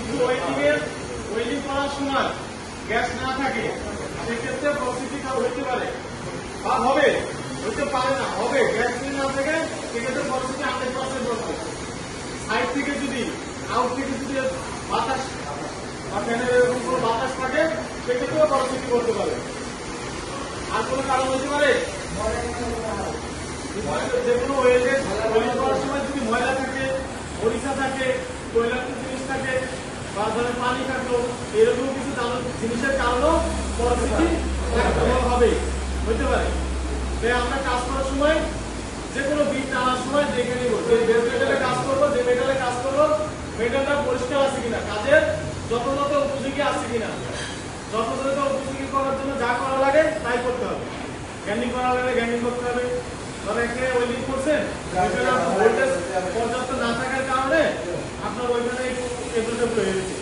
কিন্তু ওয়েল্ডিং করার সময় গ্যাস না থাকে সেক্ষেত্রে পরিস্থিতিটা হইতে পারে বা হইতে পারে না, হবে। গ্যাস যদি না থাকে সেক্ষেত্রে পরিস্থিতি 100% বলবে। সাইড থেকে যদি আউট থেকে যদি বাতাস বা ফ্যানের এরকম কোনো বাতাস থাকে সেক্ষেত্রেও পরিস্থিতি করতে পারে। আর কোনো কারণ হতে পারে যে কোনো ওয়েল্ডিং করার সময় যদি ময়লা থাকে, মরিচা থাকে, তৈলাক্ত জিনিস থাকে বা ধরেন পানি থাকলো, এরকম কিছু জিনিসের কারণেও পরিস্থিতি হবে, হইতে পারে। তাই আমরা কাজ করার সময় যে কোনো বিট টানার সময় দেখে নিব যে মেটালে কাজ করবো, যে মেটালে কাজ করবো মেটালটা পরিষ্কার আছে কিনা, কাজের যথাযথ উপযোগী আছে কিনা। যথাযথ উপযোগী করার জন্য যা করা লাগে তাই করতে হবে। গ্যান্ডিং করা লাগলে গ্যান্ডিং করতে হবে। ধরেন এখানে ওয়েল্ডিং করছেন, ভোল্টেজ পর্যাপ্ত না থাকার কারণে আপনার ওইখানে একটু টেম্পারেচার হয়ে গেছে,